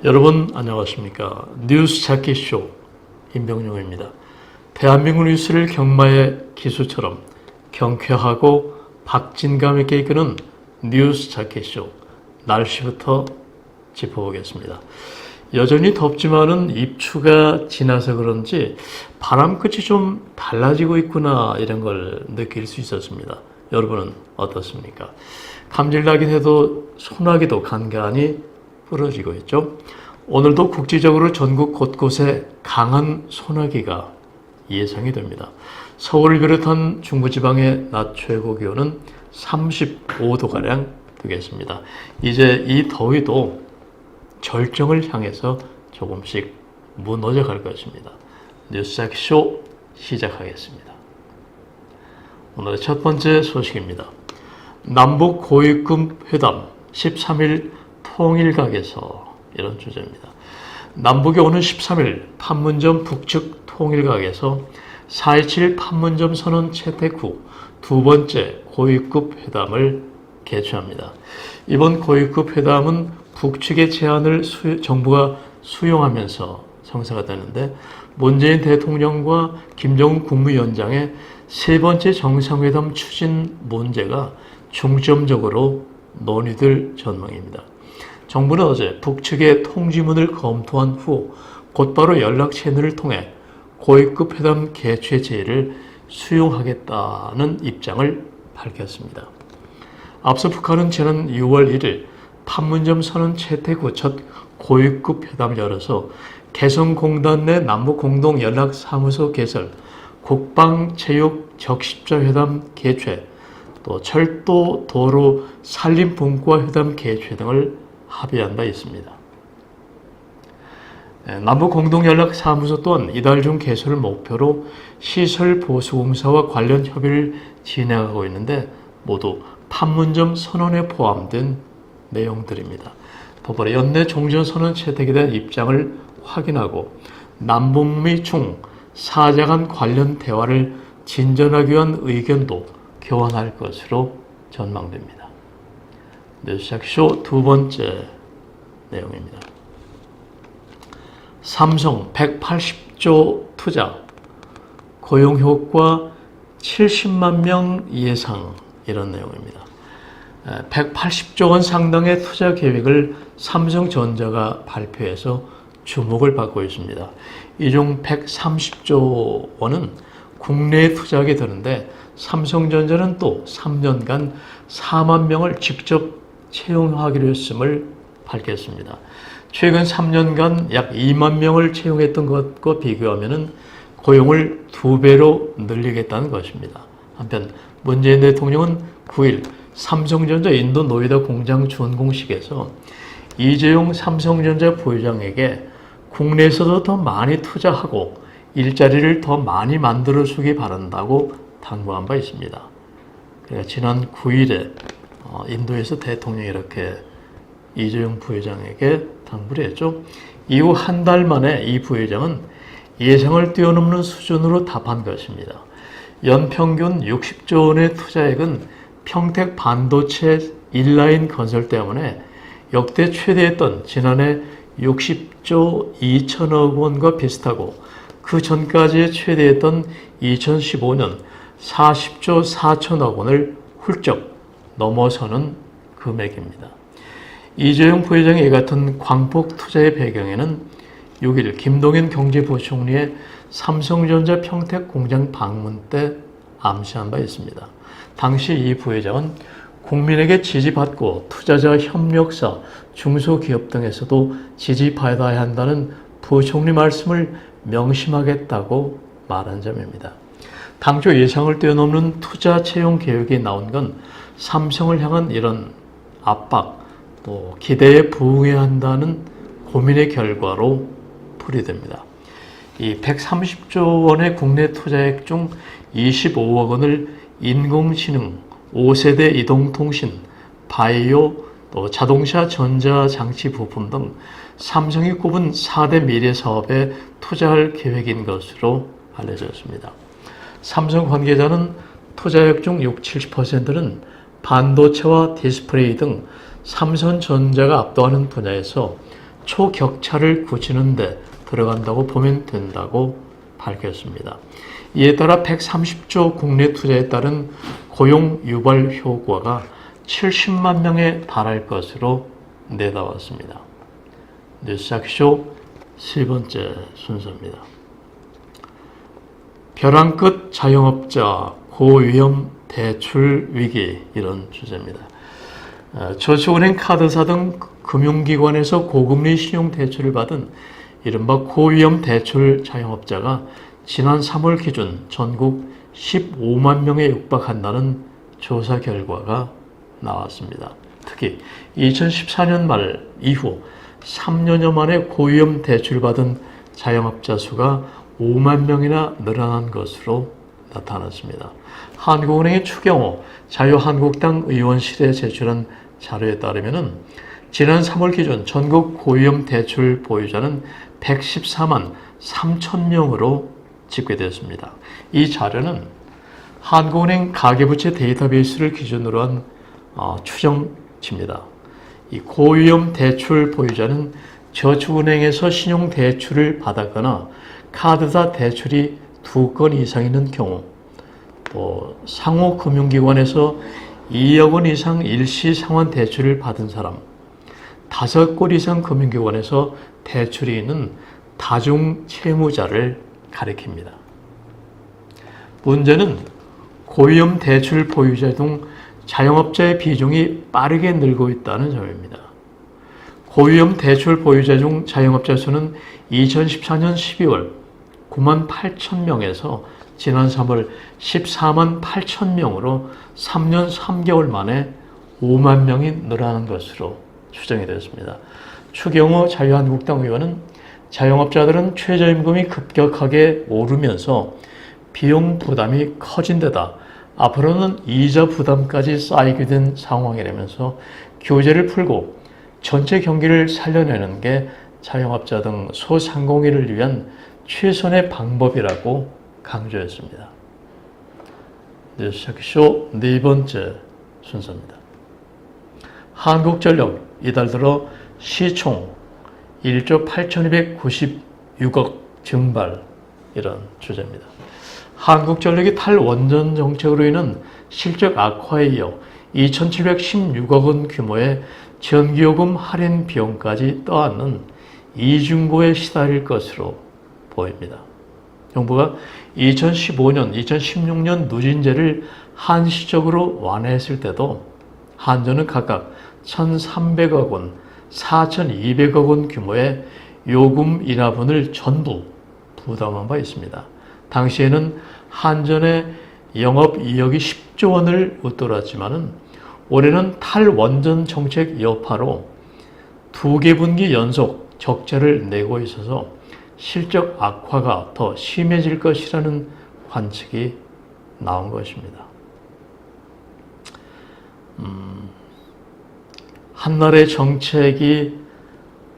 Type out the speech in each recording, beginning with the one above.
여러분 안녕하십니까. 뉴스 찾기 쇼 임병용입니다. 대한민국 뉴스를 경마의 기수처럼 경쾌하고 박진감 있게 이끄는 뉴스 찾기 쇼, 날씨부터 짚어보겠습니다. 여전히 덥지만은 입추가 지나서 그런지 바람 끝이 좀 달라지고 있구나, 이런 걸 느낄 수 있었습니다. 여러분은 어떻습니까? 감질나긴 해도 소나기도 간간히 부러지고 있죠. 오늘도 국지적으로 전국 곳곳에 강한 소나기가 예상이 됩니다. 서울을 비롯한 중부지방의 낮 최고 기온은 35도가량 되겠습니다. 이제 이 더위도 절정을 향해서 조금씩 무너져 갈 것입니다. 뉴스쇼 시작하겠습니다. 오늘의 첫 번째 소식입니다. 남북 고위급 회담 13일 통일각에서, 이런 주제입니다. 남북이 오는 13일 판문점 북측 통일각에서 4.27 판문점 선언 채택 후 두 번째 고위급 회담을 개최합니다. 이번 고위급 회담은 북측의 제안을 정부가 수용하면서 성사가 되는데, 문재인 대통령과 김정은 국무위원장의 세 번째 정상회담 추진 문제가 중점적으로 논의될 전망입니다. 정부는 어제 북측의 통지문을 검토한 후 곧바로 연락 채널을 통해 고위급 회담 개최 제의를 수용하겠다는 입장을 밝혔습니다. 앞서 북한은 지난 6월 1일 판문점 선언 채택 후 첫 고위급 회담을 열어서 개성공단 내 남북공동연락사무소 개설, 국방체육 적십자회담 개최, 또 철도, 도로, 산림분과 회담 개최 등을 합의한 바 있습니다. 남북공동연락사무소 또한 이달 중 개설을 목표로 시설보수공사와 관련 협의를 진행하고 있는데, 모두 판문점 선언에 포함된 내용들입니다. 더불어 연내 종전선언 채택에 대한 입장을 확인하고 남북미 중 4자 간 관련 대화를 진전하기 위한 의견도 교환할 것으로 전망됩니다. 뉴스쇼 두 번째 내용입니다. 삼성 180조 투자, 고용효과 70만 명 예상, 이런 내용입니다. 180조 원 상당의 투자 계획을 삼성전자가 발표해서 주목을 받고 있습니다. 이 중 130조 원은 국내에 투자하게 되는데, 삼성전자는 또 3년간 4만 명을 직접 채용하기로 했음을 밝혔습니다. 최근 3년간 약 2만 명을 채용했던 것과 비교하면 고용을 2배로 늘리겠다는 것입니다. 한편 문재인 대통령은 9일 삼성전자 인도 노이다 공장 준공식에서 이재용 삼성전자 부회장에게 국내에서도 더 많이 투자하고 일자리를 더 많이 만들어주기 바란다고 당부한 바 있습니다. 그러니까 지난 9일에 인도에서 대통령이 이렇게 이재용 부회장에게 당부를 했죠. 이후 한 달 만에 이 부회장은 예상을 뛰어넘는 수준으로 답한 것입니다. 연평균 60조 원의 투자액은 평택 반도체 1라인 건설 때문에 역대 최대였던 지난해 60조 2천억 원과 비슷하고, 그 전까지의 최대였던 2015년 40조 4천억 원을 훌쩍 넘어서는 금액입니다. 이재용 부회장의 이 같은 광폭 투자의 배경에는 6일 김동연 경제부총리의 삼성전자 평택 공장 방문 때 암시한 바 있습니다. 당시 이 부회장은 국민에게 지지받고 투자자 협력사, 중소기업 등에서도 지지받아야 한다는 부총리 말씀을 명심하겠다고 말한 점입니다. 당초 예상을 뛰어넘는 투자 채용 계획이 나온 건 삼성을 향한 이런 압박, 또 기대에 부응해야 한다는 고민의 결과로 풀이됩니다. 이 130조 원의 국내 투자액 중 25억 원을 인공지능, 5세대 이동통신, 바이오, 또 자동차 전자장치 부품 등 삼성이 꼽은 4대 미래 사업에 투자할 계획인 것으로 알려졌습니다. 삼성 관계자는 투자액 중 60, 70%는 반도체와 디스플레이 등 삼성전자가 압도하는 분야에서 초격차를 굳히는 데 들어간다고 보면 된다고 밝혔습니다. 이에 따라 130조 국내 투자에 따른 고용 유발 효과가 70만 명에 달할 것으로 내다봤습니다. 뉴스쇼 세 번째 순서입니다. 벼랑 끝 자영업자 고위험 대출 위기, 이런 주제입니다. 저축은행, 카드사 등 금융기관에서 고금리 신용대출을 받은 이른바 고위험 대출 자영업자가 지난 3월 기준 전국 15만 명에 육박한다는 조사 결과가 나왔습니다. 특히 2014년 말 이후 3년여 만에 고위험 대출 받은 자영업자 수가 5만 명이나 늘어난 것으로 나타났습니다. 한국은행의 추경호 자유한국당 의원실에 제출한 자료에 따르면 지난 3월 기준 전국 고위험 대출 보유자는 114만 3천 명으로 집계되었습니다. 이 자료는 한국은행 가계부채 데이터베이스를 기준으로 한 추정치입니다. 이 고위험 대출 보유자는 저축은행에서 신용대출을 받았거나 카드사 대출이 2건 이상 있는 경우, 또 상호금융기관에서 2억 원 이상 일시상환 대출을 받은 사람, 5곳 이상 금융기관에서 대출이 있는 다중채무자를 가리킵니다. 문제는 고위험 대출 보유자 중 자영업자의 비중이 빠르게 늘고 있다는 점입니다. 고위험 대출 보유자 중 자영업자 수는 2014년 12월 9만 8천 명에서 지난 3월 14만 8천 명으로 3년 3개월 만에 5만 명이 늘어난 것으로 추정이 되었습니다. 추경호 자유한국당 의원은 자영업자들은 최저임금이 급격하게 오르면서 비용 부담이 커진 데다 앞으로는 이자 부담까지 쌓이게 된 상황이라면서 규제를 풀고 전체 경기를 살려내는 게 자영업자 등 소상공인을 위한 최선의 방법이라고 강조했습니다. 뉴스쇼 네 번째 순서입니다. 한국전력 이달 들어 시총 1조 8,296억 증발, 이런 주제입니다. 한국전력이 탈원전 정책으로 인한 실적 악화에 이어 2,716억 원 규모의 전기요금 할인 비용까지 떠안는 이중고에 시달릴 것으로 보입니다. 정부가 2015년, 2016년 누진제를 한시적으로 완화했을 때도 한전은 각각 1,300억 원, 4,200억 원 규모의 요금 인하분을 전부 부담한 바 있습니다. 당시에는 한전의 영업이익이 10조 원을 웃돌았지만 올해는 탈원전 정책 여파로 2개 분기 연속 적자를 내고 있어서 실적 악화가 더 심해질 것이라는 관측이 나온 것입니다. 한나라의 정책이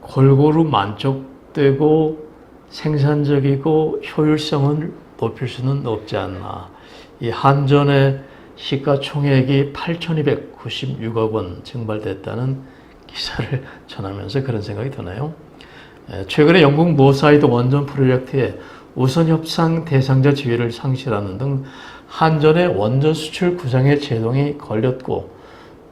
골고루 만족되고 생산적이고 효율성을 높일 수는 없지 않나. 이 한전의 시가총액이 8,296억 원 증발됐다는 기사를 전하면서 그런 생각이 드나요? 최근에 영국 모사이드 원전 프로젝트에 우선 협상 대상자 지위를 상실하는 등 한전의 원전 수출 구상의 제동이 걸렸고,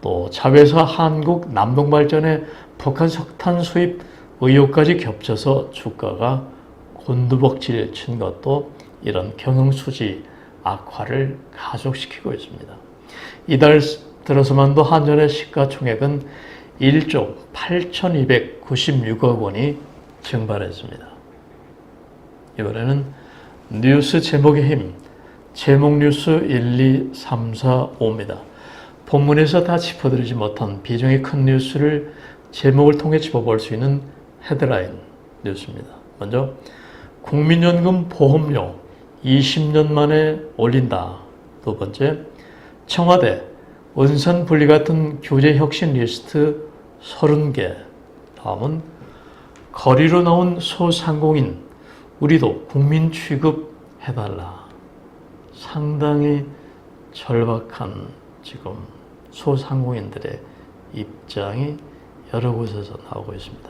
또 자회사 한국 남동발전의 북한 석탄 수입 의혹까지 겹쳐서 주가가 곤두박질 친 것도 이런 경영수지 악화를 가속시키고 있습니다. 이달 들어서만도 한전의 시가총액은 1조 8,296억 원이 증발했습니다. 이번에는 뉴스 제목의 힘, 제목 뉴스 1, 2, 3, 4, 5입니다. 본문에서 다 짚어드리지 못한 비중이 큰 뉴스를 제목을 통해 짚어볼 수 있는 헤드라인 뉴스입니다. 먼저 국민연금 보험료 20년 만에 올린다. 두 번째, 청와대 은산 분리 같은 규제 혁신 리스트 30개. 다음은 거리로 나온 소상공인 우리도 국민 취급해달라. 상당히 절박한 지금 소상공인들의 입장이 여러 곳에서 나오고 있습니다.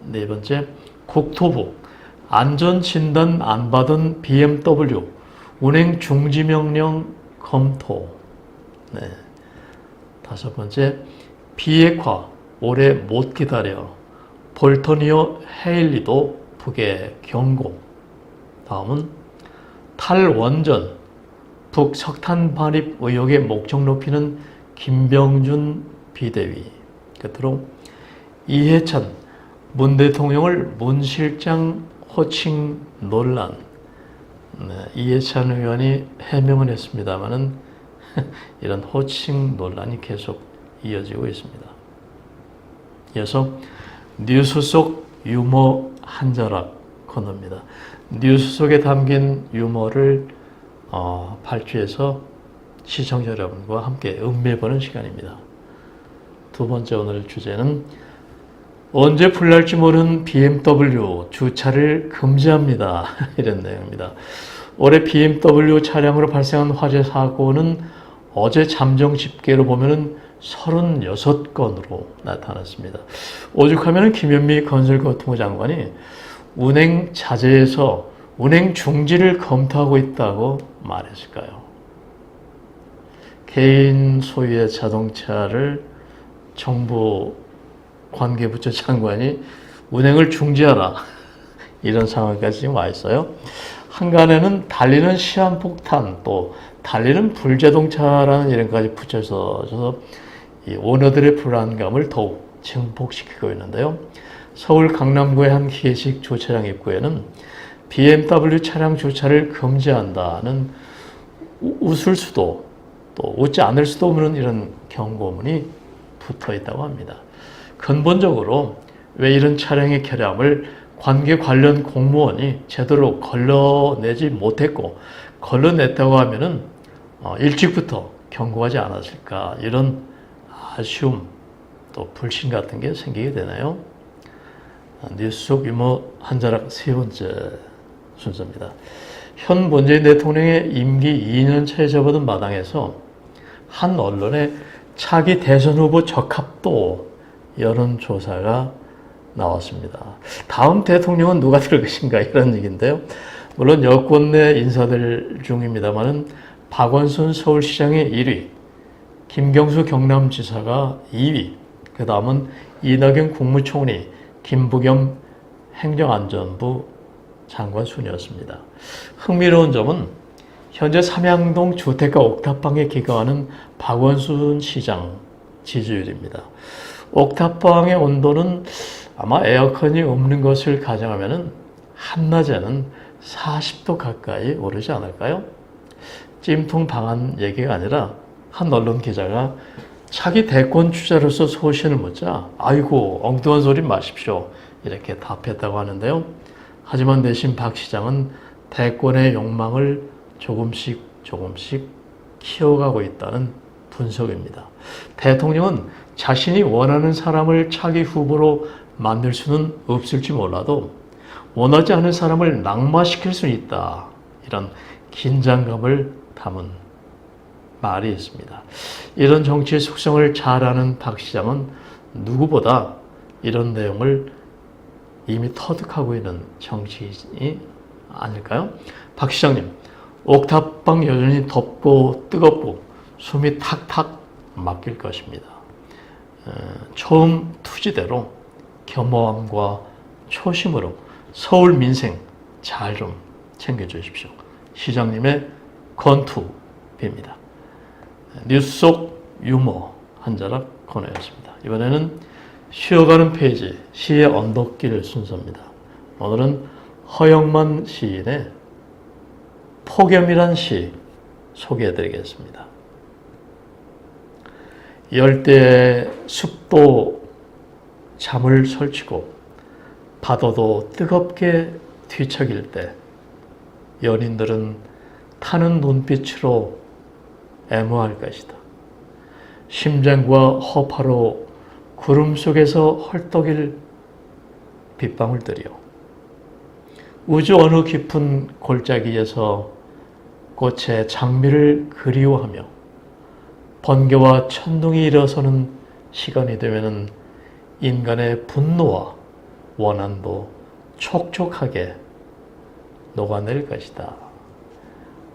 네 번째, 국토부 안전진단 안 받은 BMW 운행 중지 명령 검토. 네. 다섯 번째, 비핵화 오래 못 기다려 볼터니어 헤일리도 북에 경고. 다음은 탈원전 북석탄 반입 의혹의 목적 높이는 김병준 비대위. 끝으로 이해찬 문 대통령을 문 실장 호칭 논란. 네, 이해찬 의원이 해명은 했습니다마는 이런 호칭 논란이 계속 이어지고 있습니다. 이어서 뉴스 속 유머 한 자락 코너입니다. 뉴스 속에 담긴 유머를 발췌해서 시청자 여러분과 함께 음미해보는 시간입니다. 두 번째 오늘 주제는 언제 불날지 모르는 BMW 주차를 금지합니다. 이런 내용입니다. 올해 BMW 차량으로 발생한 화재 사고는 어제 잠정 집계로 보면 36건으로 나타났습니다. 오죽하면 김현미 건설교통부 장관이 운행 자제에서 운행 중지를 검토하고 있다고 말했을까요? 개인 소유의 자동차를 정부 관계부처 장관이 운행을 중지하라 이런 상황까지 지금 와 있어요. 한간에는 달리는 시한폭탄 또 달리는 불자동차라는 이름까지 붙여서 이 오너들의 불안감을 더욱 증폭시키고 있는데요. 서울 강남구의 한 기계식 주차장 입구에는 BMW 차량 주차를 금지한다는 웃을 수도 또 웃지 않을 수도 없는 이런 경고문이 붙어 있다고 합니다. 근본적으로 왜 이런 차량의 결함을 관계 관련 공무원이 제대로 걸러내지 못했고 걸러냈다고 하면은 일찍부터 경고하지 않았을까 이런 아쉬움 또 불신 같은 게 생기게 되나요? 뉴스 속 유머 한 자락 세 번째 순서입니다. 현 문재인 대통령의 임기 2년 차에 접어든 마당에서 한 언론에 차기 대선 후보 적합도 여론조사가 나왔습니다. 다음 대통령은 누가 될 것인가 이런 얘기인데요. 물론 여권 내 인사들 중입니다만은 박원순 서울시장의 1위, 김경수 경남지사가 2위, 그 다음은 이낙연 국무총리, 김부겸 행정안전부 장관 순이었습니다. 흥미로운 점은 현재 삼양동 주택가 옥탑방에 기거하는 박원순 시장 지지율입니다. 옥탑방의 온도는 아마 에어컨이 없는 것을 가정하면 한낮에는 40도 가까이 오르지 않을까요? 찜통 방한 얘기가 아니라 한 언론 기자가 차기 대권 주자로서 소신을 묻자 아이고 엉뚱한 소리 마십시오 이렇게 답했다고 하는데요. 하지만 대신 박 시장은 대권의 욕망을 조금씩 키워가고 있다는 분석입니다. 대통령은 자신이 원하는 사람을 차기 후보로 만들 수는 없을지 몰라도 원하지 않은 사람을 낙마시킬 수 있다. 이런 긴장감을 담은 말이 있습니다. 이런 정치의 속성을 잘 아는 박 시장은 누구보다 이런 내용을 이미 터득하고 있는 정치인이 아닐까요? 박 시장님, 옥탑방 여전히 덥고 뜨겁고 숨이 탁탁 막힐 것입니다. 처음 투지대로 겸허함과 초심으로 서울 민생 잘 좀 챙겨주십시오. 시장님의 건투 빕니다. 뉴스 속 유머 한 자락 코너였습니다. 이번에는 쉬어가는 페이지 시의 언덕길 순서입니다. 오늘은 허영만 시인의 폭염이란 시 소개해드리겠습니다. 열대 숲도 잠을 설치고 파도도 뜨겁게 뒤척일 때 연인들은 타는 눈빛으로 애무할 것이다. 심장과 허파로 구름 속에서 헐떡일 빗방울들이요. 우주 어느 깊은 골짜기에서 꽃의 장미를 그리워하며 번개와 천둥이 일어서는 시간이 되면은 인간의 분노와 원한도 촉촉하게 녹아낼 것이다.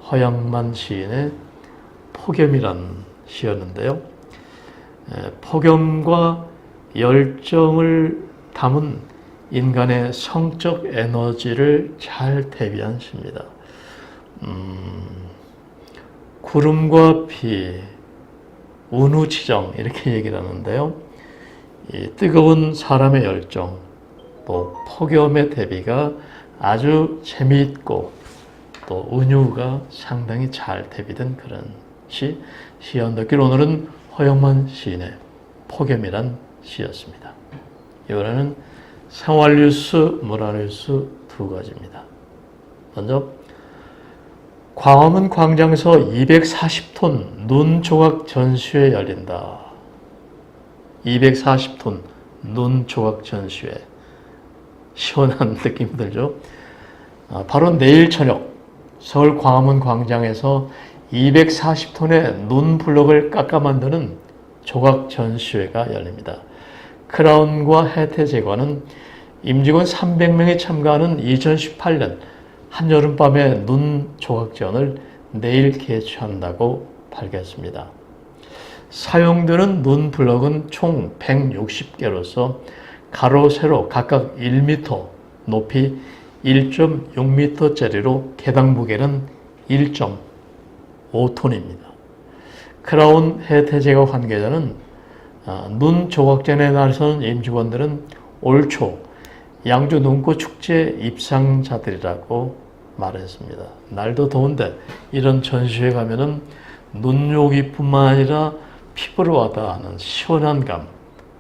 허영만 시인의 폭염이란 시였는데요. 폭염과 열정을 담은 인간의 성적 에너지를 잘 대비한 시입니다. 구름과 비, 운우치정 이렇게 얘기를 하는데요. 이 뜨거운 사람의 열정, 또 폭염의 대비가 아주 재미있고 또 은유가 상당히 잘 대비된 그런 시 언덕길. 오늘은 허영만 시인의 폭염이란 시였습니다. 이번에는 생활뉴스, 문화뉴스 두 가지입니다. 먼저 광화문 광장에서 240톤 눈 조각 전시회 열린다. 240톤 눈 조각 전시회. 시원한 느낌 들죠? 바로 내일 저녁 서울 광화문 광장에서 240톤의 눈 블록을 깎아 만드는 조각 전시회가 열립니다. 크라운과 해태제과는 임직원 300명이 참가하는 2018년 한여름밤의 눈 조각전을 내일 개최한다고 밝혔습니다. 사용되는 눈 블럭은 총 160개로서 가로, 세로 각각 1m, 높이 1.6m짜리로 개당 무게는 1.5톤입니다. 크라운 해태제과 관계자는 눈 조각전에 나서는 임직원들은 올 초 양주 눈꽃 축제 입상자들이라고 말했습니다. 날도 더운데 이런 전시회 가면은 눈요기뿐만 아니라 피부를 와닿는 시원한 감,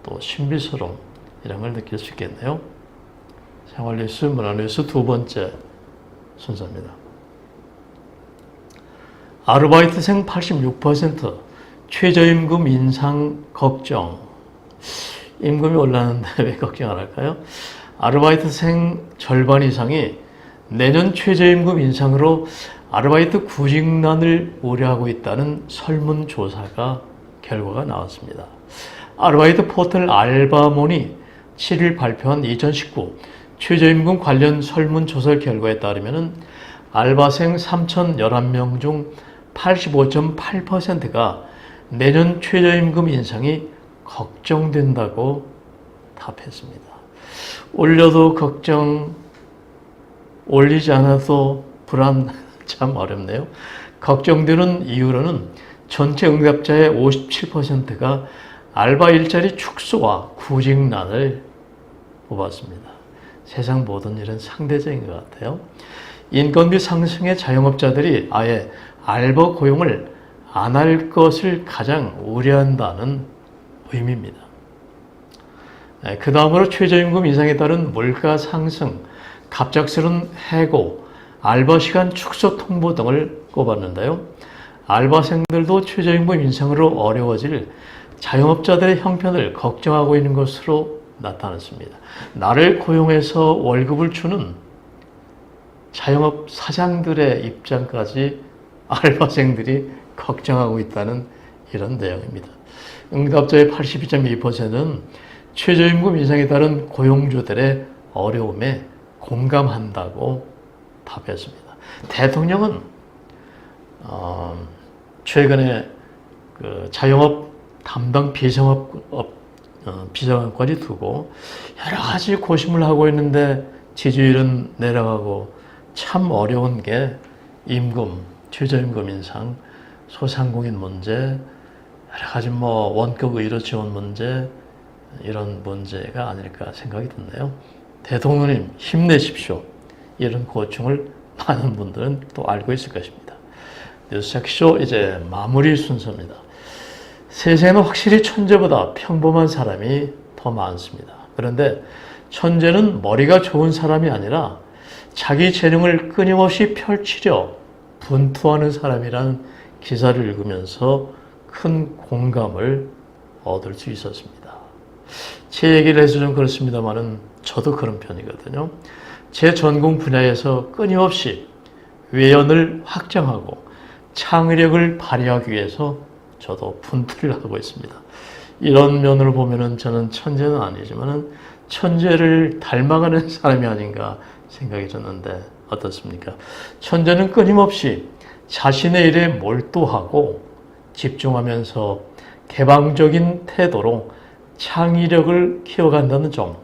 또 신비스러움 이런 걸 느낄 수 있겠네요. 생활뉴스, 문화뉴스 두 번째 순서입니다. 아르바이트생 86% 최저임금 인상 걱정. 임금이 올랐는데 왜 걱정을 할까요? 아르바이트생 절반 이상이 내년 최저임금 인상으로 아르바이트 구직난을 우려하고 있다는 설문조사가 결과가 나왔습니다. 아르바이트 포털 알바몬이 7일 발표한 2019 최저임금 관련 설문조사 결과에 따르면 알바생 3,011명 중 85.8%가 내년 최저임금 인상이 걱정된다고 답했습니다. 올려도 걱정, 올리지 않아도 불안. 참 어렵네요. 걱정되는 이유로는 전체 응답자의 57%가 알바 일자리 축소와 구직난을 뽑았습니다. 세상 모든 일은 상대적인 것 같아요. 인건비 상승에 자영업자들이 아예 알바 고용을 안 할 것을 가장 우려한다는 의미입니다. 그 다음으로 최저임금 인상에 따른 물가 상승, 갑작스런 해고, 알바 시간 축소 통보 등을 꼽았는데요. 알바생들도 최저임금 인상으로 어려워질 자영업자들의 형편을 걱정하고 있는 것으로 나타났습니다. 나를 고용해서 월급을 주는 자영업 사장들의 입장까지 알바생들이 걱정하고 있다는 이런 내용입니다. 응답자의 82.2%는 최저임금 인상에 따른 고용주들의 어려움에 공감한다고 답했습니다. 대통령은 최근에 그 자영업 담당 비서관까지 두고 여러 가지 고심을 하고 있는데 지지율은 내려가고 참 어려운 게 임금, 최저임금 인상, 소상공인 문제, 여러 가지 원격 의료 지원 문제, 이런 문제가 아닐까 생각이 드네요. 대통령님 힘내십시오. 이런 고충을 많은 분들은 또 알고 있을 것입니다. 뉴스색쇼 이제 마무리 순서입니다. 세상에는 확실히 천재보다 평범한 사람이 더 많습니다. 그런데 천재는 머리가 좋은 사람이 아니라 자기 재능을 끊임없이 펼치려 분투하는 사람이라는 기사를 읽으면서 큰 공감을 얻을 수 있었습니다. 제 얘기를 해서 좀 그렇습니다만은 저도 그런 편이거든요. 제 전공 분야에서 끊임없이 외연을 확장하고 창의력을 발휘하기 위해서 저도 분투를 하고 있습니다. 이런 면으로 보면은 저는 천재는 아니지만은 천재를 닮아가는 사람이 아닌가 생각이 드는데 어떻습니까? 천재는 끊임없이 자신의 일에 몰두하고 집중하면서 개방적인 태도로 창의력을 키워간다는 점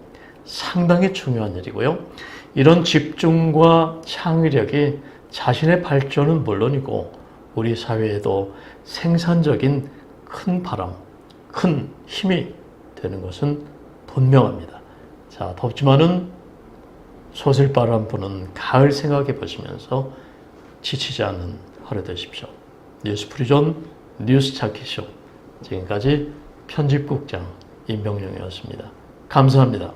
상당히 중요한 일이고요. 이런 집중과 창의력이 자신의 발전은 물론이고 우리 사회에도 생산적인 큰 바람, 큰 힘이 되는 것은 분명합니다. 자, 덥지만은 소슬바람 부는 가을 생각해 보시면서 지치지 않는 하루 되십시오. 뉴스프리존 뉴스 찾기쇼. 지금까지 편집국장 임병영이었습니다. 감사합니다.